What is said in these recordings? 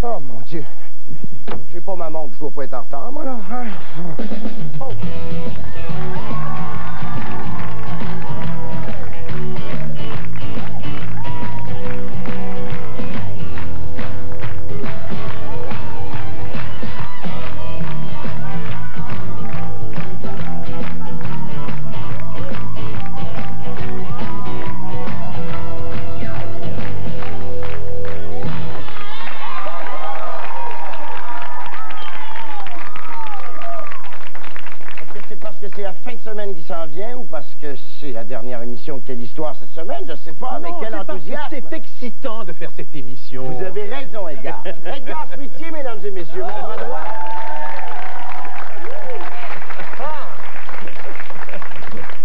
Oh, mon Dieu. J'ai pas ma montre, je dois pas être en retard, moi, là. Oh. C'est la fin de semaine qui s'en vient ou parce que c'est la dernière émission de Quelle Histoire cette semaine? Je sais pas, mais quel enthousiasme! C'est excitant de faire cette émission. Vous avez raison, Edgar. Edgar Fruitier, mesdames et messieurs, mon bras droit.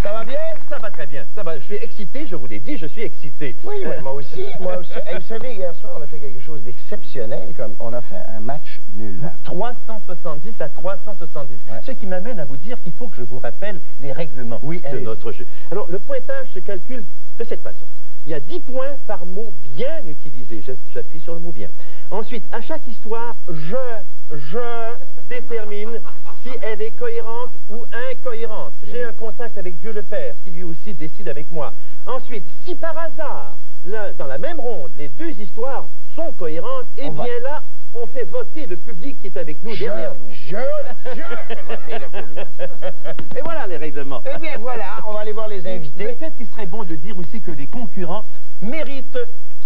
Ça va bien? Ça va très bien. Ça va. Je suis excité, je vous l'ai dit, je suis excité. Oui, moi aussi. Moi aussi. Et vous savez, hier soir, on a fait quelque chose d'exceptionnel, comme on a fait un match nul. 370 à 370. Ouais. Ce qui m'amène à vous dire qu'il faut que je vous rappelle les règlements de notre jeu. Alors, le pointage se calcule de cette façon. Il y a 10 points par mot bien utilisé. J'appuie sur le mot bien. Ensuite, à chaque histoire, je détermine si elle est cohérente ou incohérente. J'ai un contact avec Dieu le Père, qui lui aussi décide avec moi. Ensuite, si par hasard, dans la même ronde, les deux histoires sont cohérentes, eh bien là, on fait voter le public qui est avec nous derrière nous. Je fais voter le public. Et voilà les règlements. Eh bien voilà, on va aller voir les invités. Peut-être qu'il serait bon de dire aussi que les concurrents méritent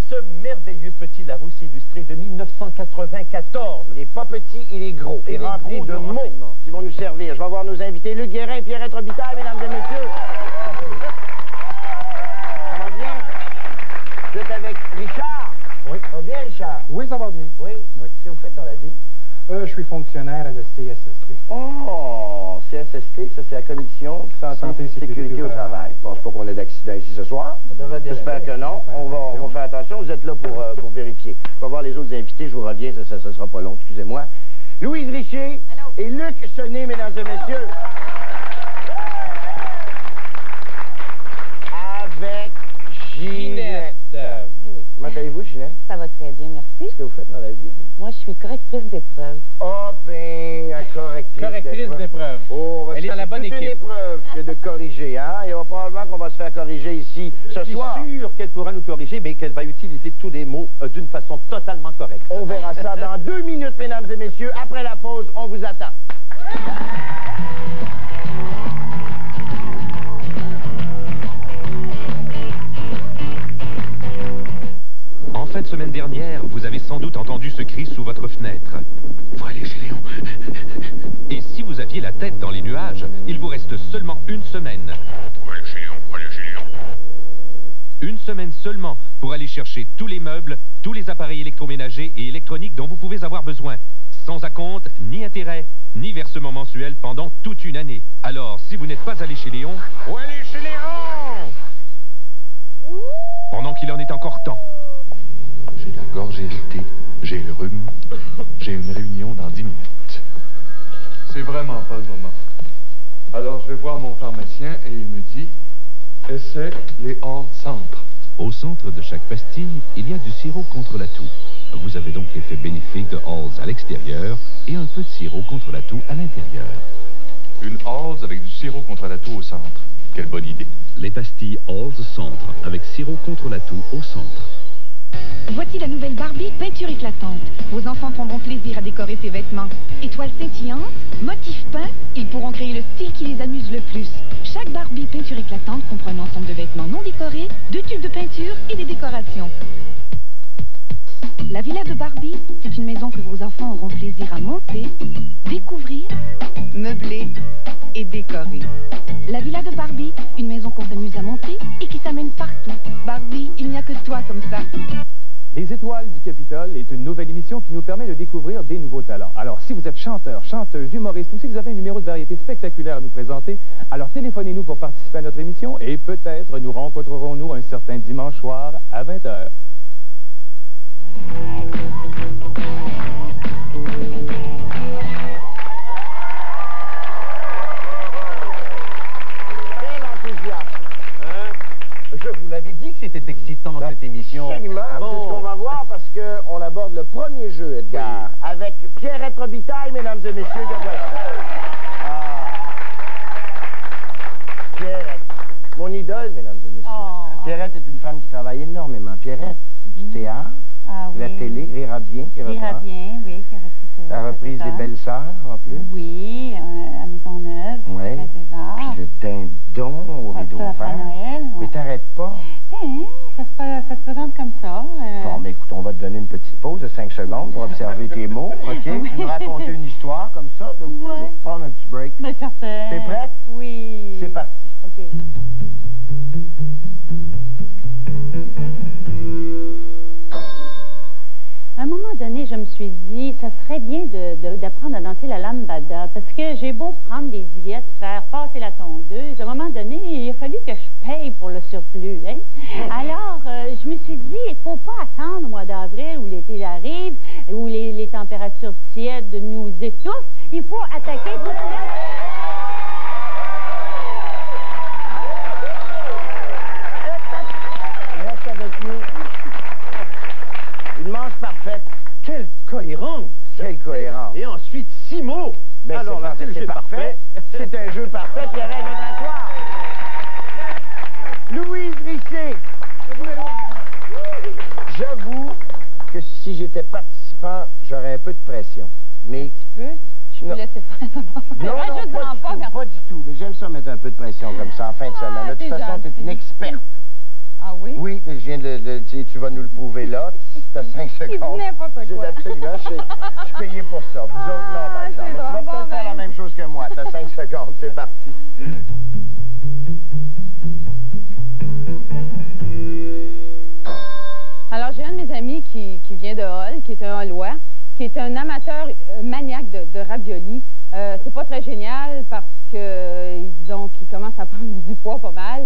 ce merveilleux petit Larousse illustré de 1994. Il n'est pas petit, il est gros. Il est rempli de mots qui vont nous servir. Je vais voir nos invités. Luc Guérin et Pierrette Robitaille, mesdames et messieurs. Ça va bien? Vous êtes avec Richard? Oui. Ça va bien, Richard? Oui, ça va bien. Oui? Qu'est-ce que vous faites dans la vie? Je suis fonctionnaire à la CSST. Oh, CSST, ça c'est la Commission Santé et Sécurité au Travail. Je pense pas qu'on ait d'accident ici ce soir. J'espère que non. On va faire attention. Vous êtes là pour vérifier. On va voir les autres invités. Je vous reviens. Ça sera pas long. Excusez-moi. Louise Richer et Luc Sonnet, mesdames et messieurs. Avec Ginette. Comment allez-vous, Ginette? Ça va très bien, merci. Qu'est-ce que vous faites dans la vie? Moi, je suis correctrice d'épreuve. Oh, ben, correctrice d'épreuve. Oh, elle est dans la bonne équipe. C'est une épreuve que de corriger, hein? Il y aura probablement qu'on va se faire corriger ici ce soir. Je suis sûr qu'elle pourra nous corriger, mais qu'elle va utiliser tous les mots d'une façon totalement correcte. On verra ça dans 2 minutes, mesdames et messieurs. Après la pause, on vous attend. En fin de semaine dernière, vous avez sans doute entendu ce cri sous votre fenêtre. Faut aller chez Léon. Et si vous aviez la tête dans les nuages, il vous reste seulement une semaine. Faut aller chez Léon, faut aller chez Léon. Une semaine seulement pour aller chercher tous les meubles, tous les appareils électroménagers et électroniques dont vous pouvez avoir besoin. Sans acompte, ni intérêt, ni versement mensuel pendant toute une année. Alors, si vous n'êtes pas allé chez Léon, faut aller chez Léon! Pendant qu'il en est encore temps. J'ai la gorge irritée, j'ai le rhume, j'ai une réunion dans 10 minutes. C'est vraiment pas le moment. Alors je vais voir mon pharmacien et il me dit, essaie les Halls Centre. Au centre de chaque pastille, il y a du sirop contre la toux. Vous avez donc l'effet bénéfique de Halls à l'extérieur et un peu de sirop contre la toux à l'intérieur. Une Halls avec du sirop contre la toux au centre. Quelle bonne idée. Les pastilles Halls Centre avec sirop contre la toux au centre. Voici la nouvelle Barbie peinture éclatante. Vos enfants prendront plaisir à décorer ses vêtements. Étoiles scintillantes, motifs peints, ils pourront créer le style qui les amuse le plus. Chaque Barbie peinture éclatante comprend un ensemble de vêtements non décorés, 2 tubes de peinture et des décorations. La villa de Barbie, c'est une maison que vos enfants auront plaisir à monter, découvrir, meubler et décorer. La villa de Barbie, une maison qu'on s'amuse à monter et qui s'amène partout. Barbie, il n'y a que toi comme ça. Les Étoiles du Capitole est une nouvelle émission qui nous permet de découvrir des nouveaux talents. Alors, si vous êtes chanteur, chanteuse, humoriste ou si vous avez un numéro de variété spectaculaire à nous présenter, alors téléphonez-nous pour participer à notre émission et peut-être nous rencontrerons-nous un certain dimanche soir à 20h. Je vous l'avais dit que c'était excitant cette émission. Absolument, c'est ce qu'on va voir parce qu'on aborde le premier jeu, Edgar, avec Pierrette Robitaille, mesdames et messieurs, que voilà. Pierrette, mon idole, mesdames et messieurs. Oh. Pierrette est une femme qui travaille énormément. Pierrette, du théâtre, la télé, Rira bien, qui reprend. Rira bien, oui, qui a repris ce... La reprise des Belles Sœurs, en plus. Oui, à Maisonneuve, oui. César. Puis le dindon au rideau vert. Noël, ouais. Mais t'arrêtes pas. Ça se présente comme ça. Bon, mais écoute, on va te donner une petite pause de 5 secondes pour observer tes mots, OK? Oui. Nous raconter une histoire comme ça, prendre un petit break. Bien certain. T'es prête? Oui. C'est parti. OK. À un moment donné, je me suis dit, ça serait bien d'apprendre à danser la lambada, parce que j'ai beau prendre des diètes, faire passer la tondeuse, à un moment donné, il a fallu que je paye pour le surplus. Hein? Alors, je me suis dit, il ne faut pas attendre au mois d'avril où l'été arrive, où les températures tièdes nous étouffent. Il faut attaquer tout de suite. Reste avec nous. Une manche parfaite. Quelle cohérence! Quelle cohérence! Et ensuite, 6 mots! Ben, alors là, c'est parfait. C'est un jeu parfait, Pierrette, votre asseoir. Louise Richer. J'avoue que si j'étais participant, j'aurais un peu de pression. Mais... Un petit peu? Je peux laisser faire ça. Non, pas du tout. Mais j'aime ça mettre un peu de pression comme ça en fin de semaine. De toute façon, tu es une experte. Ah oui? Oui, je viens tu vas nous le prouver là. Tu as 5 secondes. Il dit n'importe quoi. Absolument, je suis payé pour ça. Vous autres, non, par exemple. Tu vas peut-être faire la même chose que moi. Tu as 5 secondes, c'est parti. Alors, j'ai un de mes amis qui vient de Hall, qui est un Hallois, qui est un amateur maniaque de raviolis. C'est pas très génial parce que, disons, qu'il commence à prendre du poids pas mal.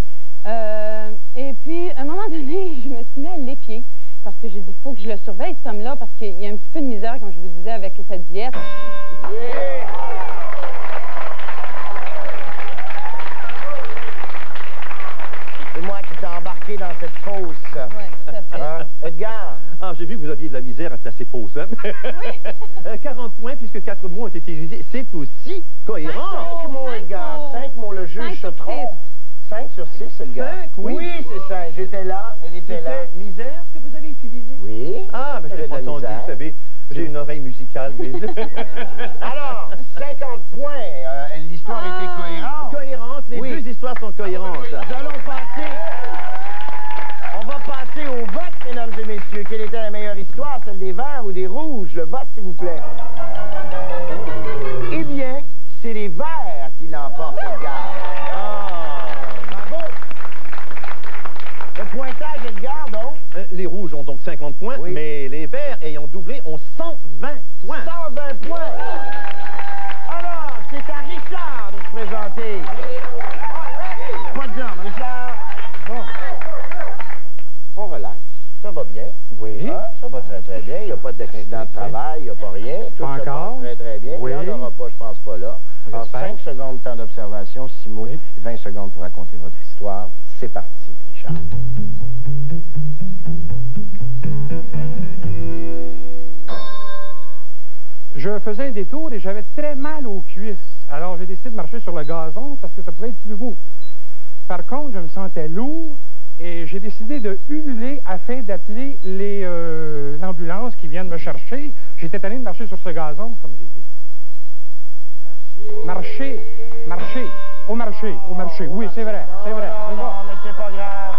Et puis, à un moment donné, je me suis mis à l'épier parce que j'ai dit, il faut que je le surveille, cet homme-là, parce qu'il y a un petit peu de misère, comme je vous disais, avec sa diète. C'est moi qui t'ai embarqué dans cette fosse. Oui, tout à fait. Hein? Edgar? Ah, j'ai vu que vous aviez de la misère à placer fausse, hein? Oui. 40 points, puisque 4 mots ont été utilisés. C'est aussi cohérent. 5 mots, Edgar. 5 mots, le juge se trompe. 5 sur 6, Edgar. 5, oui. Oui, c'est 5. J'étais là, elle était là. C'était misère que vous avez utilisé? Oui. Ah, ben, j'ai pas entendu, vous savez. J'ai une oreille musicale. Mais... Alors, 50 points. L'histoire était cohérente. Cohérente. Les deux histoires sont cohérentes. Nous allons passer... On va passer au vote, mesdames et messieurs. Quelle était la meilleure histoire, celle des verts ou des rouges? Le vote, s'il vous plaît. Eh bien, c'est les verts qui l'emportent, Edgar. Bravo. Le pointage, Edgar, donc? Les rouges ont donc 50 points, oui. Mais les verts, ayant doublé, ont 120 points. 120 points. Alors, c'est à Richard de se présenter. Pas de jambes, Richard. Bon. On relaxe. Ça va bien. Oui. Ah, ça va très, très bien. Il n'y a pas d'accident de travail, il n'y a pas rien. Tout pas ça encore. va très, très bien. Oui. Il n'y en aura pas, je pense pas là. En 5 secondes de temps d'observation, 6 mots, 20 secondes pour raconter votre histoire. C'est parti, Richard. Je faisais un détour et j'avais très mal aux cuisses. Alors, j'ai décidé de marcher sur le gazon parce que ça pourrait être plus beau. Par contre, je me sentais lourd et j'ai décidé de ululer afin d'appeler l'ambulance qui vient de me chercher. J'étais allé de marcher sur ce gazon, comme j'ai dit. Marcher. Marcher. Au marché. Au marché. Oui, c'est vrai. C'est vrai. Non, mais c'est pas grave.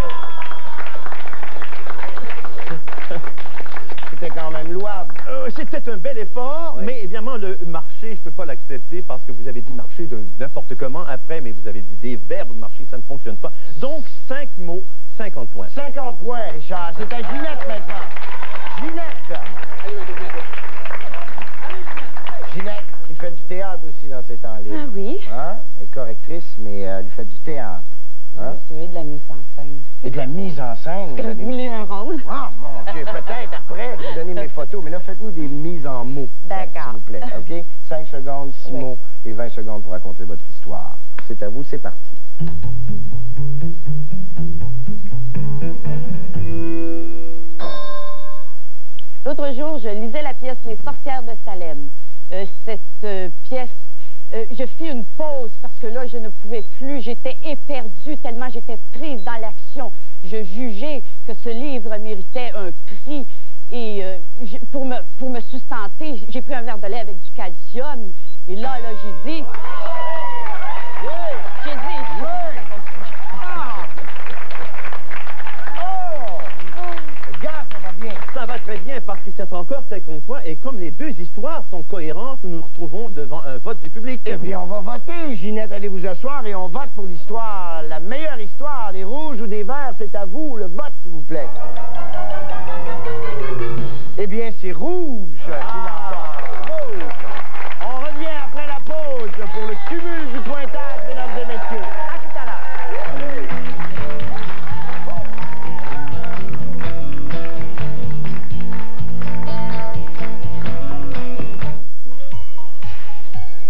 C'était quand même louable. C'était un bel effort, oui. Mais évidemment, le marché, je ne peux pas l'accepter parce que vous avez dit marcher de n'importe comment après, mais vous avez dit des verbes marcher, ça ne fonctionne pas. Donc, 5 mots, 50 points. 50 points, Richard. C'est à Ginette maintenant. Ginette. Ginette, qui fait du théâtre aussi dans ses temps libres. Ah oui. Hein? Elle est correctrice, mais elle fait du théâtre. Hein? Monsieur, de la mise en scène. Et de la mise en scène. Vous voulez un rôle? Ah, mon Dieu, peut-être après, je vais vous donner mes photos, mais là, faites-nous des mises en mots. D'accord. S'il vous plaît, OK? 5 secondes, 6 mots et 20 secondes pour raconter votre histoire. C'est à vous, c'est parti. l'autre jour, je lisais la pièce Les sorcières de Salem. Cette pièce, je fis une pause parce que là, je ne pouvais plus. J'étais éperdue tellement j'étais prise dans l'action. Je jugeais que ce livre méritait un prix. Et pour me sustenter, j'ai pris un verre de lait avec du calcium. Et là, j'ai dit... J'ai dit... Ça va très bien parce qu'il s'est encore 50 points et comme les deux histoires sont cohérentes, nous nous retrouvons devant un vote du public. Eh bien, on va voter. Ginette, allez vous asseoir et on vote pour l'histoire, la meilleure histoire, des rouges ou des verts, c'est à vous, le vote, s'il vous plaît. Eh bien, c'est rouge qui l'emporte. Rouge. On revient après la pause pour le cumul du pointage, mesdames et messieurs. À tout à l'heure.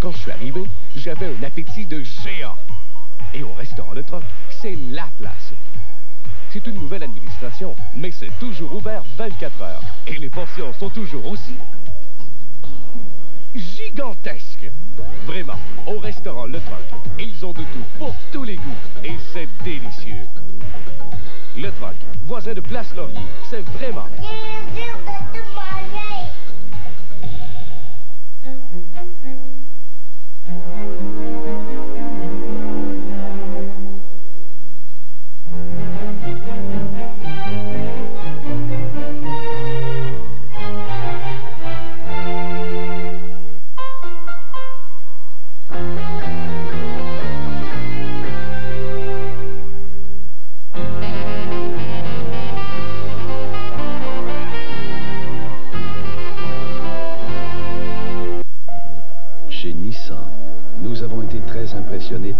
Quand je suis arrivé, j'avais un appétit de géant. Et au restaurant Le Troc, c'est la place. C'est une nouvelle administration, mais c'est toujours ouvert 24 heures. Et les portions sont toujours aussi gigantesques. Vraiment, au restaurant Le Troc, ils ont de tout pour tous les goûts. Et c'est délicieux. Le Troc, voisin de Place Laurier, c'est vraiment...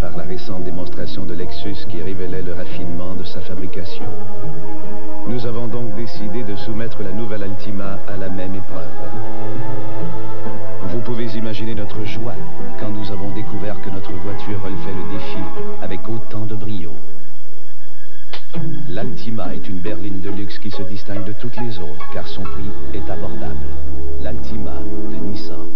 par la récente démonstration de Lexus qui révélait le raffinement de sa fabrication. Nous avons donc décidé de soumettre la nouvelle Altima à la même épreuve. Vous pouvez imaginer notre joie quand nous avons découvert que notre voiture relevait le défi avec autant de brio. L'Altima est une berline de luxe qui se distingue de toutes les autres car son prix est abordable. L'Altima de Nissan.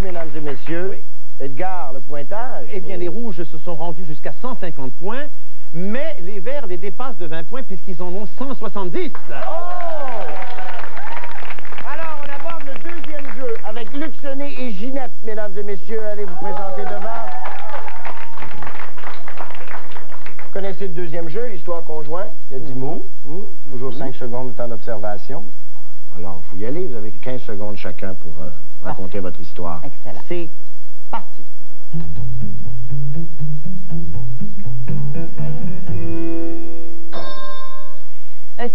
Mesdames et messieurs, oui. Edgar, le pointage. Eh bien, les rouges se sont rendus jusqu'à 150 points, mais les verts les dépassent de 20 points puisqu'ils en ont 170. Oh! Alors, on aborde le deuxième jeu avec Luxonné et Ginette, mesdames et messieurs. Allez vous présenter devant. Vous connaissez le deuxième jeu, l'histoire conjointe. Il y a 10 mots. Toujours 5 secondes de temps d'observation. Alors, vous y allez. Vous avez 15 secondes chacun pour... racontez votre histoire. Excellent. C'est parti.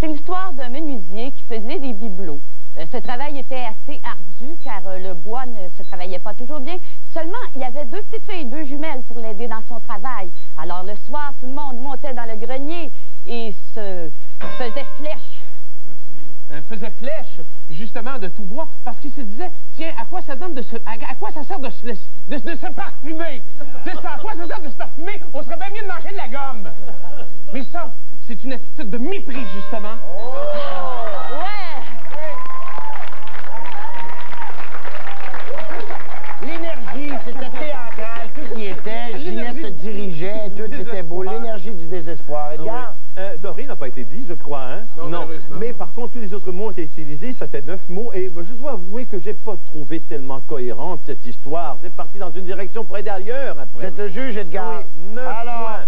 C'est l'histoire d'un menuisier qui faisait des bibelots. Ce travail était assez ardu car le bois ne se travaillait pas toujours bien. Seulement, il y avait 2 petites filles, 2 jumelles pour l'aider dans son travail. Alors le soir, tout le monde montait dans le grenier et se faisait flèche, justement, de tout bois, parce qu'il se disait, tiens, à quoi ça donne à quoi ça sert de se parfumer? C'est ça, à quoi ça sert de se parfumer? On serait bien mieux de manger de la gomme. Mais ça, c'est une attitude de mépris, justement. Oh. Ouais! L'énergie, c'était théâtral, tout y était. Ginette se dirigeait, tout était beau. L'énergie du désespoir. Edgar? Doré n'a pas été dit, je crois, hein? Non. Mais par contre, tous les autres mots ont été utilisés, ça fait 9 mots, et je dois avouer que j'ai pas trouvé tellement cohérente cette histoire. C'est parti dans une direction pour aller ailleurs, après. Vous êtes le juge, Edgar. Oui, 9 points.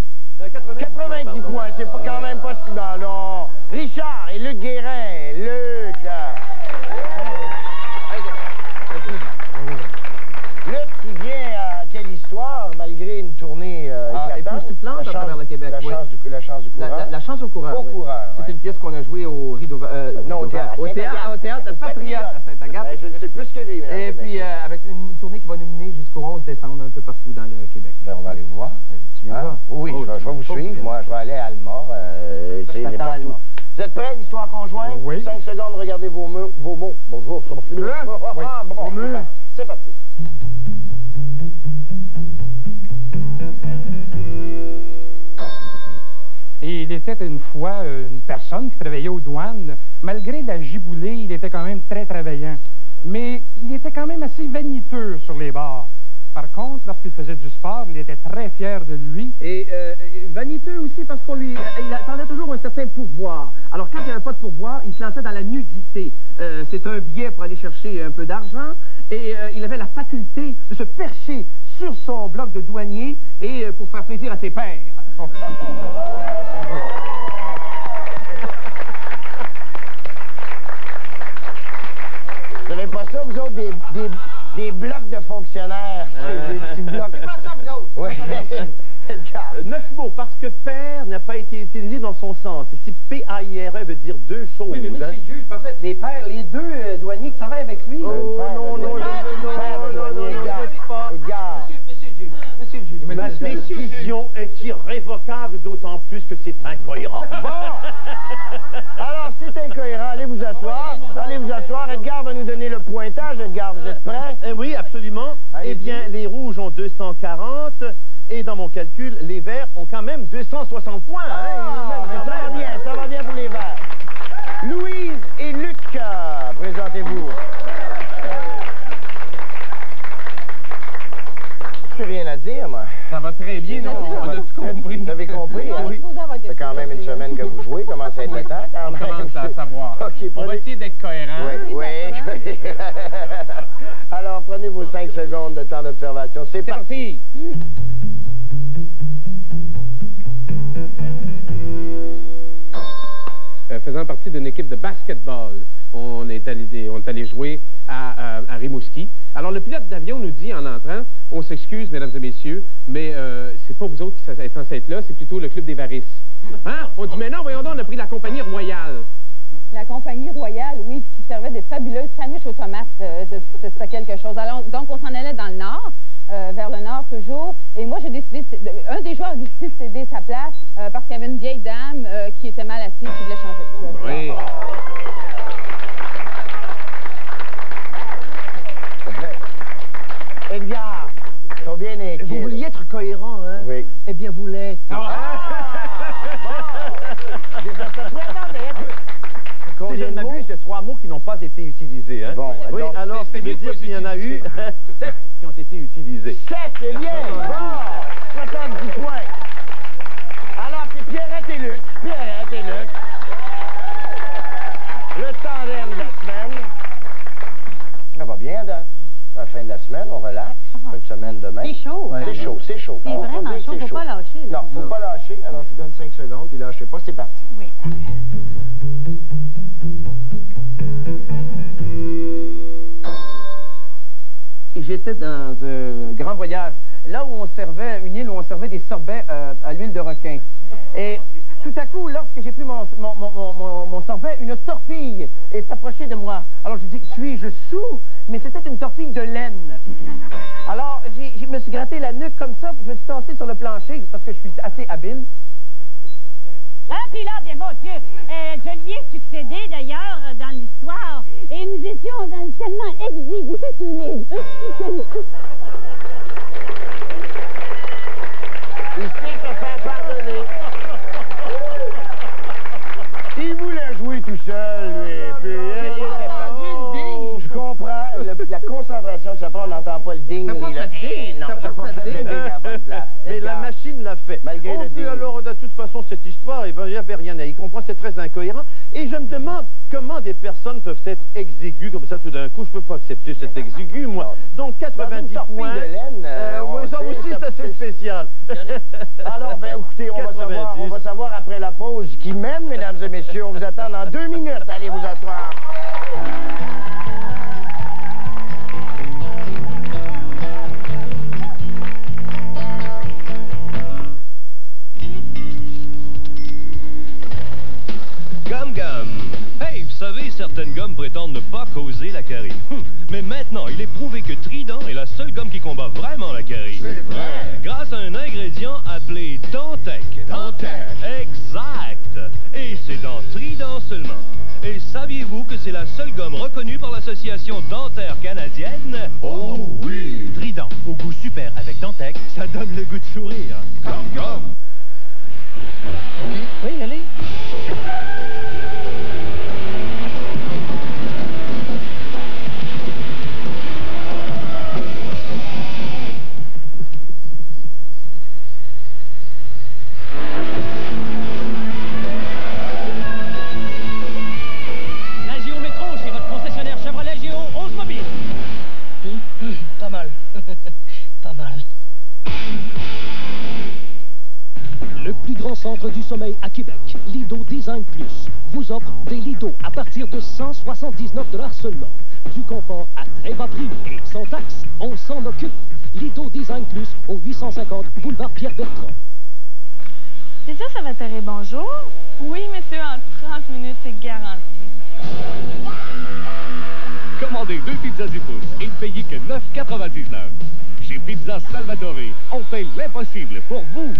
90 points, c'est quand même pas si mal, non. Richard et Luc Guérin. Luc, Luc qui vient à Quelle histoire, malgré une tournée époustouflante à travers le Québec. La chance du coureur. La chance au coureur. Au coureur, c'est une pièce qu'on a jouée au Rideau... non, au théâtre. Au théâtre de Patriote à Saint-Agathe. Je ne sais plus ce que lui. Et puis, avec une tournée qui va nous mener jusqu'au 11 décembre, un peu partout dans le Québec. Ben, on va aller vous voir. Tu viendras? Oui, je vais vous suivre. Moi, je vais aller à Alma. C'est partout. Vous êtes prêts, l'histoire conjointe? Oui. 5 secondes, regardez vos mots. Bonjour. Oui. C'est parti. Et il était une fois une personne qui travaillait aux douanes. Malgré la giboulée, il était quand même très travaillant. Mais il était quand même assez vaniteux sur les bords. Par contre, lorsqu'il faisait du sport, il était très fier de lui. Et vaniteux aussi parce il attendait toujours un certain pourboire. Alors quand il n'y avait pas de pourboire, il se lançait dans la nudité. C'est un biais pour aller chercher un peu d'argent. Et il avait la faculté de se percher sur son bloc de douanier et pour faire plaisir à ses pairs. Vous n'avez pas ça, vous autres, des blocs de fonctionnaires? Des petits blocs. C'est pas ça, vous autres? Oui. 9 mots, parce que père n'a pas été utilisé dans son sens. Ici, P-A-I-R-E veut dire deux choses. Oui, mais monsieur le juge, parce que les pères, les deux douaniers qui travaillent avec lui. Oh, non, Monsieur le juge. Ma décision est irrévocable, d'autant plus que c'est incohérent. Bon! Alors, c'est incohérent. Allez vous asseoir. Allez vous asseoir. Edgar va nous donner le pointage. Edgar, vous êtes prêts? Oui, absolument. Eh bien, les rouges ont 240 et dans mon calcul, les verts ont quand même 260 points. Ça va bien pour les verts. Louise et Luc, présentez-vous. J'ai rien à dire, moi. Ça va très bien, non? On a tout compris. Vous avez compris, hein? Oui. Ça fait quand même une semaine que vous jouez. Comment ça a été le temps, quand même? On commence à savoir. Okay, on va essayer d'être cohérent. Oui. Alors, prenez vos 5 secondes de temps d'observation. C'est parti! Faisant partie d'une équipe de basketball, on est allé jouer à Rimouski. Alors, le pilote d'avion nous dit en entrant, on s'excuse, mesdames et messieurs, mais c'est pas vous autres qui êtes censés être là, c'est plutôt le club des Varisses. Hein? On dit, mais non, voyons donc, on a pris la compagnie royale. La compagnie royale, oui, puis qui servait des fabuleuses sandwichs aux tomates. C'était quelque chose. Alors, donc, on s'en allait dans le nord, vers le nord toujours. Et moi, j'ai décidé, un des joueurs a décidé de céder sa place parce qu'il y avait une vieille dame qui était mal assise, qui voulait changer. Oui. Edgar, combien est Vous vouliez être cohérent, hein? Oui. Eh bien, vous l'êtes. Si je ne m'abuse, il y a 3 mots qui n'ont pas été utilisés. Hein? Bon, oui, alors, ça veut dire qu'il y en a eu 7 qui ont été utilisés. 7, c'est bien! Bon! 70 points. Alors, c'est Pierrette et Luc. Pierrette et Luc. Le tandem de la semaine. Ça va bien, à la fin de la semaine, on relaxe. Fin de semaine demain. C'est chaud. Ouais, c'est chaud, c'est chaud. C'est vraiment chaud, faut pas lâcher. Là. Non, faut pas lâcher. Alors, je vous donne 5 secondes, puis lâchez pas, c'est parti. Oui. J'étais dans un grand voyage, là où on servait, une île où on servait des sorbets à l'huile de requin. Et tout à coup, lorsque j'ai pris mon sorbet, une torpille s'approchait de moi. Alors je dis, suis-je sourd? Mais c'était une torpille de laine. Alors, je me suis gratté la nuque comme ça, puis je me suis tassé sur le plancher, parce que je suis assez habile. Puis là, bien bon Dieu, je lui ai succédé d'ailleurs dans l'histoire, et nous étions tellement exigus tous les deux. Il sait se faire pardonner. Il voulait jouer tout seul, lui. Puis, je comprends. La concentration, ça prend, on n'entend pas le ding. Non, ça porte le ding à la bonne place. Mais la machine l'a fait. Malgré le ding. Alors, de toute façon, cette histoire, il n'y avait rien à y comprendre, c'est très incohérent. Et je me demande comment des personnes peuvent être exiguës comme ça tout d'un coup. Je ne peux pas accepter cet exigu, moi. Donc, 90 points. De laine, oui, ça aussi, c'est assez spécial. Alors, ben, écoutez, on va savoir après la pause qui mène, mesdames et messieurs. On vous attend dans 2 minutes. Allez vous asseoir. Hey, vous savez, certaines gommes prétendent ne pas causer la carie. Mais maintenant, il est prouvé que Trident est la seule gomme qui combat vraiment la carie. C'est vrai. Grâce à un ingrédient appelé Dantec. Dantec. Exact. Et c'est dans Trident seulement. Et saviez-vous que c'est la seule gomme reconnue par l'Association dentaire canadienne? Oh oui! Trident, au goût super avec Dantec, ça donne le goût de sourire. Gomme! Oui, allez. Pas mal. Pas mal. Le plus grand centre du sommeil à Québec, Lido Design Plus, vous offre des lidos à partir de 179 $ seulement. Du confort à très bas prix et sans taxe. On s'en occupe. Lido Design Plus au 850 boulevard Pierre-Bertrand. C'est sûr, ça va t'arriver bonjour? Oui, monsieur, en 30 minutes, c'est garanti. Commandez 2 pizzas 10 pouces et ne payez que 9,99 $. Chez Pizza Salvatore, on fait l'impossible pour vous.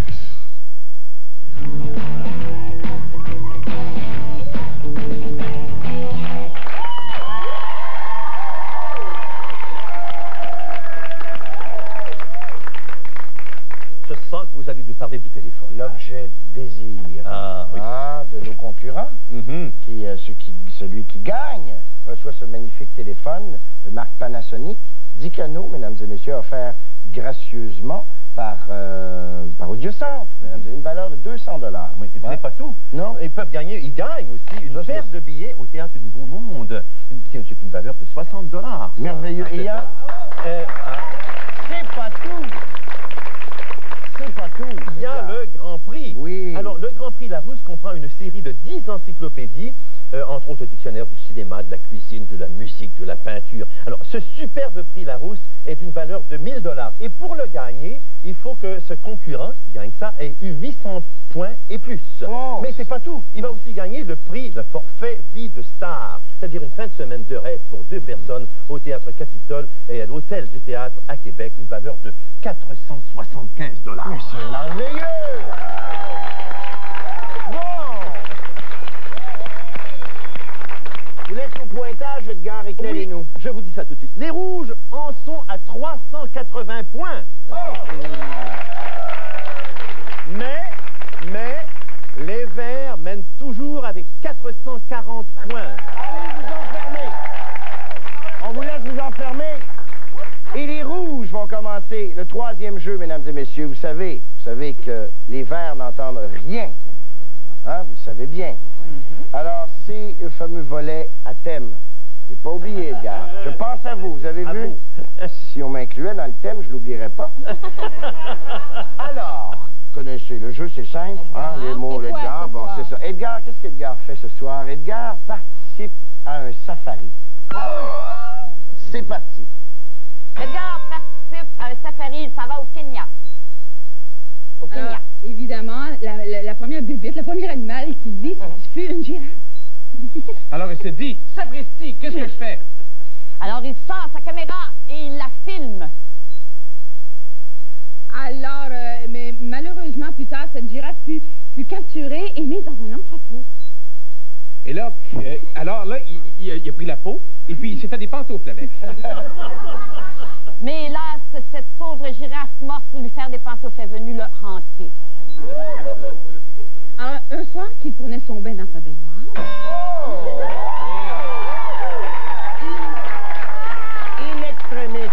Je sens que vous allez nous parler du téléphone. L'objet désir de nos concurrents, celui qui gagne reçoit ce magnifique téléphone de marque Panasonic, 10 canaux, mesdames et messieurs, offert gracieusement par Audiocentre. Une valeur de 200 $. Oui, et ce n'est pas tout. Non. Ils gagnent aussi une paire de billets au Théâtre du Nouveau Monde. C'est une valeur de 60 $. Merveilleux. Et il y a... c'est pas tout. C'est pas tout. Il y a le Grand Prix. Oui. Alors, le Grand Prix Larousse comprend une série de 10 encyclopédies, entre autres le dictionnaire du cinéma, de la cuisine, de la musique, de la peinture. Alors, ce superbe prix Larousse est d'une valeur de 1000 $. Et pour le gagner, il faut que ce concurrent qui gagne ça ait eu 800 points et plus. Oh. Mais c'est pas tout. Il va aussi gagner le prix, le forfait vie de star, c'est-à-dire une fin de semaine de rêve pour 2 personnes au Théâtre Capitole et à l'Hôtel du Théâtre à Québec, une valeur de 475 $. Mais c'est merveilleux! Vous laisse au pointage, Edgar, éclairez-nous. Oui, je vous dis ça tout de suite. Les rouges en sont à 380 points. Oh. Mais les verts mènent toujours avec 440 points. Allez vous enfermer. On vous laisse vous enfermer. Et les rouges vont commencer le 3e jeu, mesdames et messieurs. Vous savez que les verts n'entendent rien. Hein, vous le savez bien. Alors, c'est le fameux volet à thème. Je n'ai pas oublié, Edgar. Je pense à vous, vous avez vu? Si on m'incluait dans le thème, je ne l'oublierais pas. Alors, connaissez le jeu, c'est simple. Hein, les mots, Edgar, bon, c'est ça. Edgar, qu'est-ce qu'Edgar fait ce soir? Edgar participe à un safari. C'est parti. Edgar participe à un safari, il s'en va au Kenya. Au Kenya. Alors, évidemment, la première bébite, le premier animal qui vit, fut une girafe. Alors, il se dit, sapristi, qu'est-ce que je fais? Alors, il sort sa caméra et il la filme. Alors, mais malheureusement, plus tard, cette girafe fut capturée et mise dans un entrepôt. Et là, il a pris la peau, et puis il s'est fait des pantoufles avec. Mais hélas, cette pauvre girafe morte pour lui faire des pantoufles est venue le hanter. Alors, un soir qu'il prenait son bain dans sa baignoire... In extremis.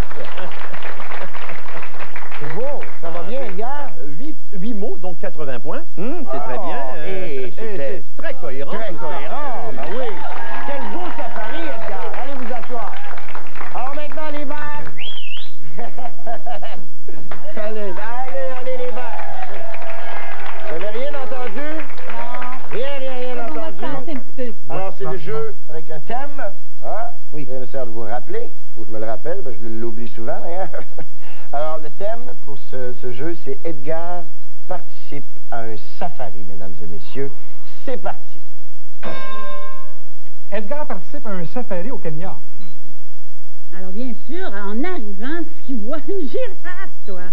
C'est beau, ça va bien, Edgar? 8 mots, donc 80 points. C'est très bien. Et c'est très cohérent. Très cohérent, ben oui. Quel beau safari, Edgar. Allez vous asseoir. Alors maintenant, les verts. allez, les verts. Vous n'avez rien entendu? Non. Rien entendu. Alors, c'est le jeu avec un thème. Hein? Oui. Ça me sert de vous rappeler. Il faut que je me le rappelle, parce que je l'oublie souvent. Hein? Alors, le thème pour ce jeu, c'est Edgar participe à un safari, mesdames et messieurs. C'est parti. Edgar participe à un safari au Kenya. Alors, bien sûr, en arrivant, ce qu'il voit une girafe, toi.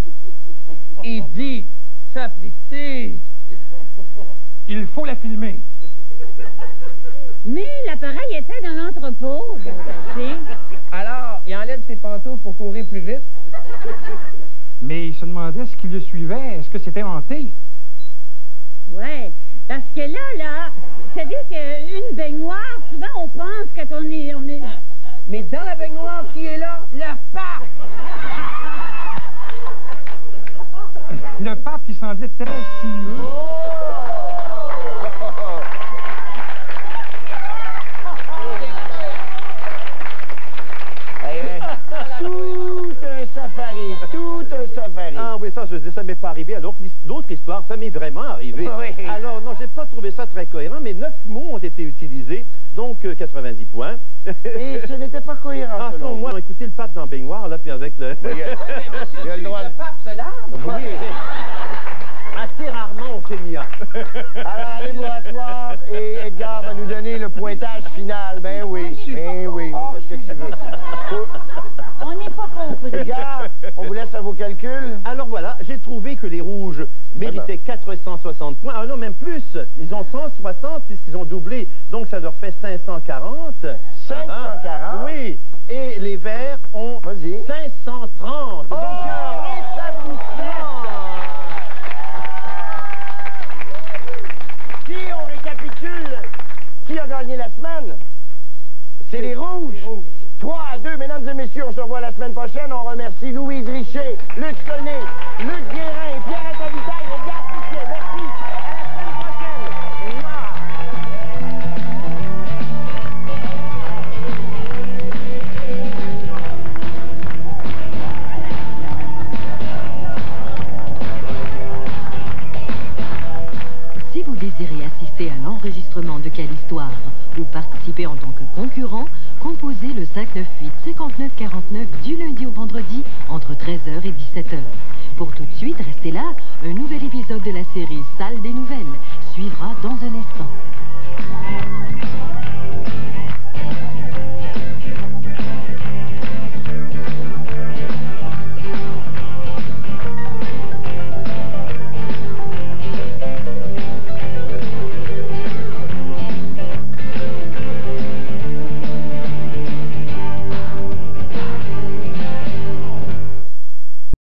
Il dit, sapristi. Il faut la filmer. Mais l'appareil était dans l'entrepôt. Alors, il enlève ses pantoufles pour courir plus vite. Mais il se demandait ce qui le suivait. Est-ce que c'était hanté? Ouais, parce que là, c'est-à-dire qu'une baignoire, souvent on pense quand on est... Mais dans la baignoire qui est là, le pape! Le pape qui semblait très sinueux. Tout un safari. Ah oui, ça, je dis, ça m'est pas arrivé, alors que l'autre histoire, ça m'est vraiment arrivé. Oui. Alors, non, j'ai pas trouvé ça très cohérent, mais 9 mots ont été utilisés, donc 90 points. Et ce n'était pas cohérent, ah, selon moi. Écoutez, le pape dans la baignoire, là, puis avec le... Oui, il a le droit. Le pape se lave? Oui. Assez rarement au Kenya. Alors, allez vous rasseoir et Edgar va nous donner le pointage final. Ben oui, qu'est-ce que tu veux? On n'est pas compris. Edgar, on vous laisse à vos calculs. Alors voilà, j'ai trouvé que les rouges méritaient 460 points. Ah non, même plus. Ils ont 160 puisqu'ils ont doublé. Donc ça leur fait 540. 540? Oui. Et les verts ont 530. Oh, si on récapitule, qui a gagné la semaine? C'est les rouges. 3-2, mesdames et messieurs, on se revoit la semaine prochaine. On remercie Louise Richer, Luc Sonnet, Luc Guérin, Pierre Attavitaille, Edgar Piquet. Merci. À la semaine prochaine. Si vous désirez assister à l'enregistrement de Quelle Histoire ou participer en tant que concurrent, composez le 598-5949 du lundi au vendredi entre 13h et 17h. Pour tout de suite, restez là, un nouvel épisode de la série Salle des Nouvelles suivra dans un instant.